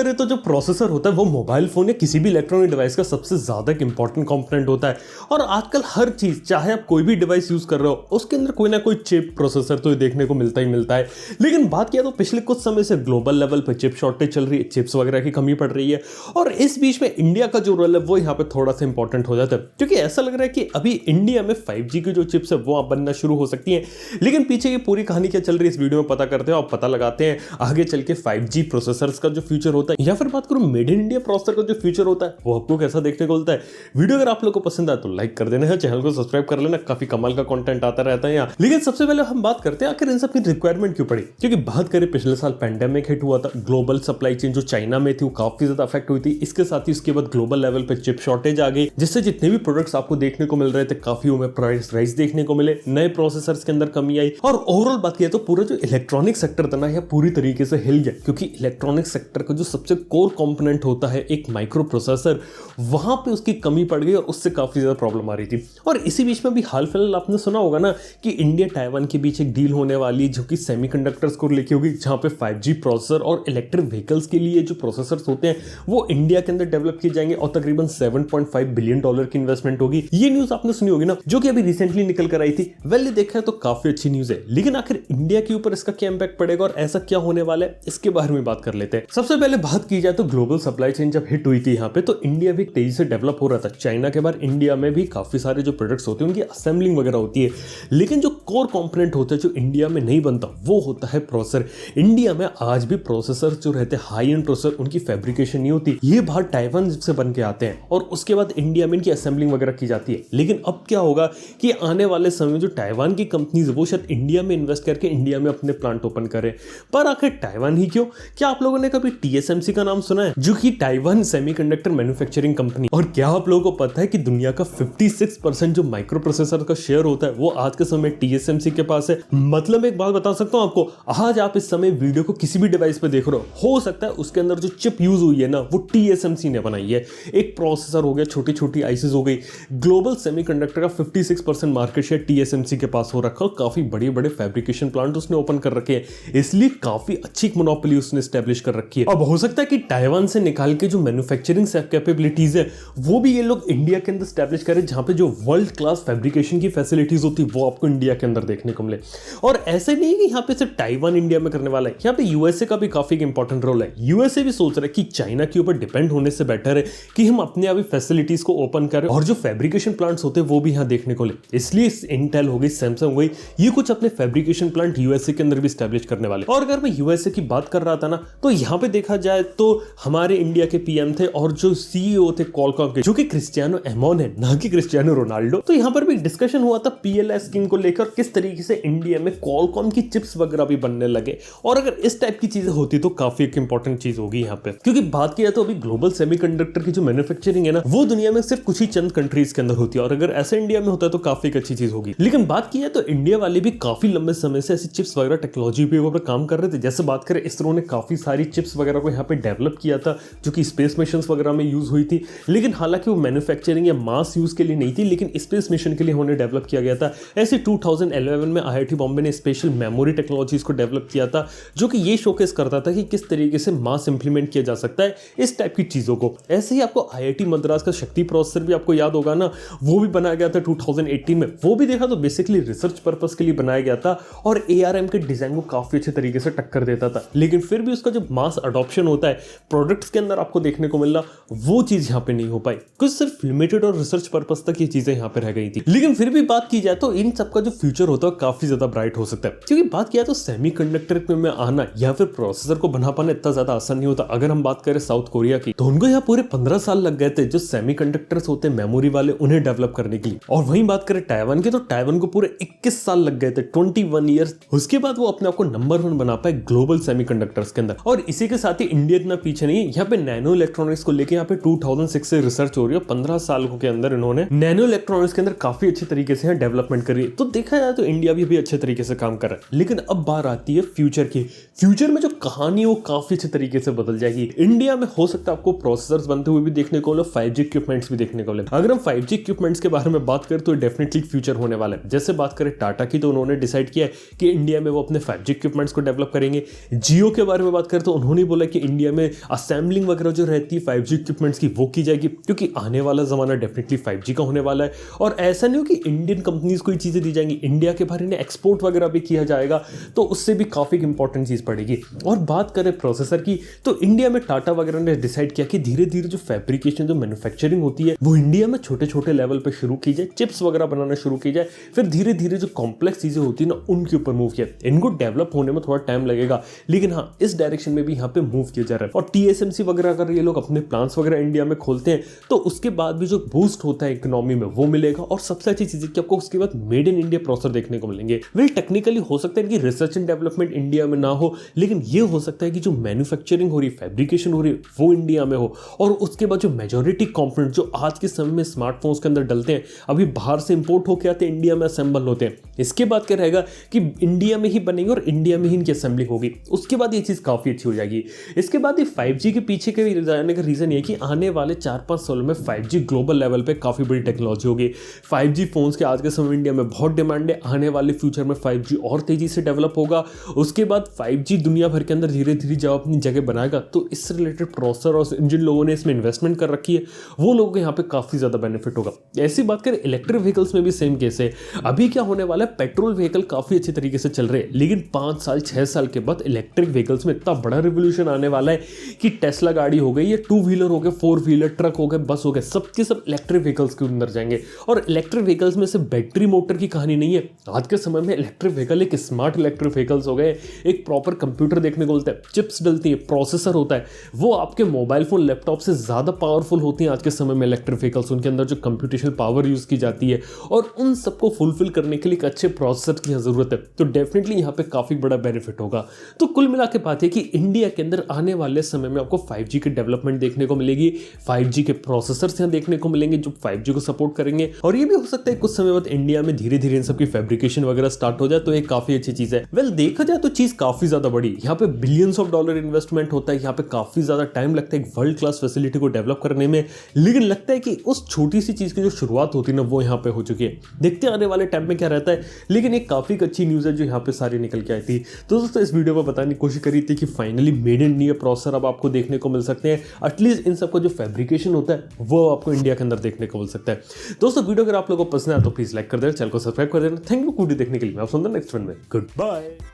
करें तो जो प्रोसेसर होता है वो मोबाइल फोन या किसी भी इलेक्ट्रॉनिक डिवाइस का सबसे ज्यादा एक इंपॉर्टेंट कंपोनेंट होता है। और आजकल हर चीज, चाहे आप कोई भी डिवाइस यूज कर रहे हो, उसके अंदर कोई ना कोई चिप प्रोसेसर तो देखने को मिलता ही मिलता है। लेकिन बात किया तो पिछले कुछ समय से ग्लोबल लेवल पर चिप शॉर्टेज चल रही है, चिप्स वगैरह की कमी पड़ रही है। और इस बीच में इंडिया का जो रोल है वो यहाँ पे थोड़ा सा इंपॉर्टेंट हो जाता है, क्योंकि ऐसा लग रहा है कि अभी इंडिया में 5G की जो चिप्स है वो आप बनना शुरू हो सकती हैं। लेकिन पीछे ये पूरी कहानी क्या चल रही है इस वीडियो में पता करते हैं और पता लगाते हैं आगे चल के 5G प्रोसेसर्स का जो फ्यूचर होता है, या फिर बात करूं मेड इन इंडिया प्रोसेसर का जो फ्यूचर होता है वो आपको कैसा देखने को मिलता है। वीडियो अगर आप लोगों को पसंद आए तो लाइक कर देना है, चैनल को सब्सक्राइब कर लेना, काफी कमाल का कंटेंट आता रहता है यहाँ। लेकिन सबसे पहले हम बात करते हैं आखिर इन सब की रिक्वायरमेंट क्यों पड़ी। क्योंकि बात करें पिछले साल पैंडेमिक हिट हुआ था, ग्लोबल सप्लाई चेन जो चाइना में थी वो काफी ज्यादा अफेक्ट हुई थी। इसके साथ ही उसके बाद ग्लोबल लेवल पे चिप शॉर्टेज आ गई, जिससे जितने भी प्रोडक्ट्स आपको देखने को मिल रहे थे काफी उनमें प्राइस राइज देखने को मिले, नए प्रोसेसर्स के अंदर कमी आई। और ओवरऑल बात किया तो पूरा जो इलेक्ट्रॉनिक सेक्टर था ना यह पूरी तरीके से हिल गया, क्योंकि इलेक्ट्रॉनिक सेक्टर का जो सबसे कोर कंपोनेंट होता है एक माइक्रो प्रोसेसर, वहां पे उसकी कमी पड़ गई और उससे काफी ज्यादा प्रॉब्लम आ रही थी। और इसी बीच में भी हाल फिलहाल आपने सुना होगा ना कि इंडिया ताइवान के बीच एक डील होने वाली जो कि सेमीकंडक्टर्स को लेके होगी, जहां पे 5G प्रोसेसर और इलेक्ट्रिक व्हीकल्स के लिए जो प्रोसेसर्स होते हैं वो इंडिया के अंदर डेवलप किए जाएंगे और तकरीबन $7.5 बिलियन की इन्वेस्टमेंट होगी। ये न्यूज आपने सुनी होगी ना, जो कि अभी रिसेंटली निकल कर आई थी। वेल देखा है तो काफी अच्छी न्यूज है, लेकिन आखिर इंडिया के ऊपर इसका क्या इंपैक्ट पड़ेगा और ऐसा क्या होने वाला है इसके बारे में बात कर लेते हैं। सबसे पहले बात की जाए तो ग्लोबल सप्लाई चेन जब हिट हुई थी यहाँ पे, तो इंडिया भी तेजी से डेवलप हो रहा था। चाइना के बाद इंडिया में भी काफी सारे जो प्रोडक्ट्स होते हैं उनकी असेंबलिंग वगैरह होती है, लेकिन जो कोर कंपोनेंट होता है जो इंडिया में नहीं बनता वो होता है प्रोसेसर। इंडिया में आज भी प्रोसेसर जो रहते हैं हाई एंड प्रोसेसर, उनकी फैब्रिकेशन नहीं होती, ये बाहर ताइवान से बन के आते हैं और उसके बाद इंडिया में इनकी असेंबलिंग वगैरह की जाती है। लेकिन अब क्या होगा कि आने वाले समय में जो ताइवान की कंपनीज वो शायद इंडिया में इन्वेस्ट करके इंडिया में अपने प्लांट ओपन करें। पर आखिर ताइवान ही क्यों? क्या आप लोगों ने कभी TSMC का नाम सुना है, जो कि ताइवान सेमीकंडक्टर मैन्युफैक्चरिंग कंपनी? और क्या आप लोगों को पता है कि दुनिया का 56% जो माइक्रो प्रोसेसर का शेयर होता है वो आज के समय TSMC के पास है। मतलब एक बात बता सकता हूं आपको, आज आप इस समय वीडियो को किसी भी डिवाइस पे देख रहे हो सकता है उसके अंदर जो चिप यूज हुई है ना वो TSMC ने बनाई है। एक प्रोसेसर हो गया, छोटी छोटी आईसीज हो गई, ग्लोबल सेमीकंडक्टर का 56% मार्केट शेयर TSMC के पास हो रखा और काफी बड़े बड़े फैब्रिकेशन प्लांट उसने ओपन कर रखे हैं, इसलिए काफी अच्छी मोनोपोली उसने एस्टेब्लिश कर रखी है। अब हो सकता है कि ताइवान से निकाल के जो मैन्युफैक्चरिंग कैपेबिलिटीज है वो भी ये लोग इंडिया के अंदर एस्टेब्लिश करें, जहां पे जो वर्ल्ड क्लास फैब्रिकेशन की फैसिलिटीज होती है वो आपको इंडिया के अंदर देखने को मिले। और ऐसे नहीं कि यहाँ पे सिर्फ ताइवान इंडिया में करने वाला है, यहाँ पे यूएसए का भी काफी इंपॉर्टेंट रोल है। यूएसए भी सोच रहा है कि चाइना के ऊपर डिपेंड होने से बेटर है कि हम अपने अभी फैसिलिटीज को ओपन करें और जो फैब्रिकेशन प्लांट्स होते हैं वो भी यहाँ देखने को ले। इसलिए इंटेल हो गई, सैमसंग हो गई, ये कुछ अपने फैब्रिकेशन प्लांट यूएसए के अंदर भी एस्टेब्लिश करने वाले। और अगर मैं यूएसए की बात कर रहा था ना, तो यहाँ पे देखा जाए तो हमारे इंडिया के पीएम थे और जो सीईओ थे कॉलकॉम के, जो कि क्रिस्टियानो एमोन है, ना कि क्रिस्टियानो रोनाल्डो। तो यहाँ पर भी डिस्कशन हुआ था PLI स्कीम को लेकर, किस तरीके से इंडिया में कॉलकॉम की चिप्स वगैरह भी बनने लगे। और अगर इस टाइप की चीजें होती तो काफी एक इंपॉर्टेंट चीज होगी यहाँ पे, क्योंकि बात किया तो अभी ग्लोबल सेमीकंडक्टर की जो मैन्युफैक्चरिंग है ना वो दुनिया में सिर्फ कुछ ही चंद कंट्रीज के अंदर होती है, और अगर ऐसे इंडिया में होता है तो काफी एक अच्छी चीज होगी। लेकिन बात की है तो इंडिया वाले भी काफी लंबे समय से ऐसी चिप्स वगैरह टेक्नोलॉजी पे ऊपर काम कर रहे थे। जैसे बात करें इसरो ने काफी सारी चिप्स वगैरह को यहाँ पे डेवलप किया था जो कि स्पेस मिशन वगैरह में यूज हुई थी, लेकिन हालांकि वो मैन्युफैक्चरिंग या मास यूज के लिए नहीं थी, लेकिन स्पेस मिशन के लिए उन्हें डेवलप किया गया था। ऐसे 2011 में IIT बॉम्बे ने स्पेशल मेमोरी टेक्नोलॉजीज को डेवलप किया था, जो कि ये शोकेस करता था कि किस तरीके से मास इंप्लीमेंट किया जा सकता है इस टाइप की चीजों को। ऐसे ही आपको IIT मद्रास का शक्ति प्रोसेसर भी आपको याद होगा ना, वो भी बनाया गया था 2018 में। वो भी देखा तो बेसिकली रिसर्च पर्पस के लिए बनाया गया था और ARM के डिजाइन को काफी अच्छे तरीके से टक्कर देता था, लेकिन फिर भी उसका जो मास अडॉप्शन होता है प्रोडक्ट्स के अंदर आपको देखने को मिलना, वो चीज यहाँ पे नहीं हो पाई, कुछ सिर्फ लिमिटेड और रिसर्च पर्पस तक ये चीजें यहाँ पे रह गई थी। लेकिन फिर भी बात की जाए तो इन सबका जो फ्यूचर होता है काफी ज्यादा ब्राइट हो सकता है, क्योंकि बात किया तो सेमीकंडक्टर में आना या फिर प्रोसेसर को बना पाना इतना ज्यादा आसान नहीं होता। अगर हम बात करें साउथ कोरिया की, तो उनको यहाँ पूरे 15 साल लग गए थे जो सेमीकंडक्टर्स होते हैं मेमोरी वाले उन्हें डेवलप करने के लिए। और वहीं बात करें ताइवान की, तो ताइवान को पूरे 21 साल लग गए थे, 21 ईयर्स। उसके बाद वो अपने आप को नंबर 1 बना पाए ग्लोबल सेमीकंडक्टर्स के अंदर। और इसी के साथ ही इंडिया इतना पीछे नहीं है, यहाँ पे नैनो इलेक्ट्रॉनिक्स को लेकर यहाँ पे 2006 से रिसर्च हो रही है। 15 साल के अंदर इन्होंने नैनो इलेक्ट्रॉनिक्स के अंदर काफी अच्छे तरीके से डेवलपमेंट करी। तो देखा जाए तो इंडिया भी अच्छे तरीके से काम कर रहा है। लेकिन अब बात आती है फ्यूचर की। फ्यूचर में जो कहानी है वो काफी अच्छे तरीके से बदल जाएगी। इंडिया में हो सकता है आपको प्रोसेसर्स बनते हुए भी देखने को मिले, 5G इक्विपमेंट्स भी देखने को मिले। अगर हम 5G इक्विपमेंट्स के बारे में बात करें तो डेफिनेटली फ्यूचर होने वाला है। जैसे बात करें टाटा की, तो उन्होंने डिसाइड किया है कि इंडिया में वो अपने 5G इक्विपमेंट्स को डेवलप करेंगे। जियो के बारे में बात करें तो उन्होंने बोला कि इंडिया में असेंबलिंग वगैरह जो रहती है 5G इक्विपमेंट्स की वो की जाएगी, क्योंकि आने वाला ज़माना डेफिनेटली 5G का होने वाला है। और ऐसा नहीं हो कि इंडियन कंपनीज को ही चीज़ें दी जाएंगी, इंडिया के बाहर इन्हें एक्सपोर्ट वगैरह भी किया जाएगा, तो उससे भी काफ़ी इंपॉर्टेंट चीज़ पड़ेगी। और बात करें प्रोसेसर की, तो इंडिया में टाटा वगैरह ने डिसाइड किया कि धीरे धीरे जो फैब्रिकेशन जो मैन्युफैक्चरिंग होती है वो इंडिया में छोटे छोटे लेवल पर शुरू की जाए, चिप्स वगैरह बनाना शुरू की जाए, फिर धीरे धीरे जो कॉम्प्लेक्स चीज़ें होती है ना उनके ऊपर मूव किया। इनको डेवलप होने में थोड़ा टाइम लगेगा, लेकिन हाँ इस डायरेक्शन में भी यहाँ पे मूव किया जा रहा है। और TSMC वगैरह अगर ये लोग अपने प्लांट्स वगैरह इंडिया में खोलते हैं तो उसके बाद भी जो बूस्ट होता है इकोनॉमी में वो मिलेगा। और सबसे अच्छी चीज़ है कि आपको उसके बाद मेड इन इंडिया प्रोसेसर देखने को मिलेंगे। वेल टेक्निकली हो सकता है कि रिसर्च एंड डेवलपमेंट इंडिया में ना हो, लेकिन ये हो सकता है कि जो मैन्युफैक्चरिंग हो रही है, फैब्रिकेशन हो रही है, वो इंडिया में हो। और उसके बाद जो मेजॉरिटी कंपोनेंट जो आज के समय में स्मार्टफोन्स के अंदर डलते हैं अभी बाहर से इंपोर्ट होकर आते हैं, इंडिया में असेंबल होते हैं। इसके बाद क्या रहेगा कि इंडिया में ही बनेंगे और इंडिया में ही इनकी असेंबलिंग होगी। उसके बाद ये चीज़ काफ़ी अच्छी हो जाएगी। इसके बाद ये 5G के पीछे के जाने का रीज़न ये है कि आने वाले 4-5 सालों में 5G ग्लोबल लेवल पे काफ़ी बड़ी टेक्नोलॉजी होगी। 5G फोन्स के आज के समय में इंडिया में बहुत डिमांड है, आने वाले फ्यूचर में 5G और तेज़ी से डेवलप होगा। उसके बाद 5G दुनिया भर के अंदर धीरे धीरे जब अपनी जगह बनाएगा तो इससे रिलेटेड प्रोसेसर और जिन लोगों ने इसमें इन्वेस्टमेंट कर रखी है वो लोगों को यहाँ पे काफ़ी ज़्यादा बेनिफिट होगा। ऐसी बात करें इलेक्ट्रिक व्हीकल्स में भी सेम केस है। अभी क्या होने वाला है, पेट्रोल व्हीकल काफ़ी अच्छे तरीके से चल रहे हैं, लेकिन 5 साल 6 साल के बाद इलेक्ट्रिक व्हीकल्स में इतना बड़ा रिवोल्यूशन आने वाला है कि टेस्ला गाड़ी हो गई, ये 2 व्हीलर हो गए, 4 व्हीलर, ट्रक हो गए, बस हो गए, सबके सब इलेक्ट्रिक व्हीकल्स के अंदर जाएंगे। और इलेक्ट्रिक व्हीकल्स में सिर्फ बैटरी मोटर की कहानी नहीं है, आज के समय में इलेक्ट्रिक व्हीकल एक स्मार्ट इलेक्ट्रिक व्हीकल्स हो गए, एक प्रॉपर कंप्यूटर देखने को मिलता है, चिप्स डलती है, प्रोसेसर होता है, वो आपके मोबाइल फोन लैपटॉप से ज़्यादा पावरफुल होती हैं आज के समय में इलेक्ट्रिक व्हीकल्स। उनके अंदर जो कंप्यूटेशनल पावर यूज़ की जाती है और उन सबको फुलफिल करने के लिए एक अच्छे प्रोसेसर की ज़रूरत है, तो डेफिनेटली यहाँ पे काफ़ी बड़ा बेनिफिट होगा। तो कुल मिला के बात है कि इंडिया के अंदर आने वाले समय में आपको 5G की डेवलपमेंट देखने को मिलेगी, 5G के प्रोसेसर्स यहाँ देखने को मिलेंगे जो 5G को सपोर्ट करेंगे। और ये भी हो सकता है कुछ समय बाद इंडिया में धीरे धीरे इन सबकी फैब्रिकेशन वगैरह स्टार्ट हो जाए, तो एक काफ़ी अच्छी चीज़ है। वेल देखा जाए तो चीज़ काफ़ी ज़्यादा बड़ी, यहाँ पे बिलियंस ऑफ डॉलर इन्वेस्टमेंट होता है, यहाँ पे काफ़ी ज़्यादा टाइम लगता है एक वर्ल्ड क्लास फैसिलिटी को डेवलप करने में, लेकिन लगता है कि उस छोटी सी चीज़ की जो शुरुआत होती है ना वो यहाँ पे हो चुकी है। देखते हैं आने वाले टाइम में क्या रहता है, लेकिन एक काफ़ी अच्छी न्यूज़ है जो यहाँ पे सारी निकल के आई थी। तो दोस्तों इस वीडियो में बताने की कोशिश करी थी कि finally made in India processor अब आपको देखने को मिल सकते हैं, एटलीस्ट इन सबका जो फैब्रिकेशन होता है वो आपको इंडिया के अंदर देखने को मिल सकता है। दोस्तों वीडियो अगर आप लोगों को पसंद है तो प्लीज़ लाइक कर देना, चैनल को सब्सक्राइब कर देना। थैंक यू वीडियो देखने के लिए, मैं आप सुनता नेक्स्ट वन में, गुड बाय।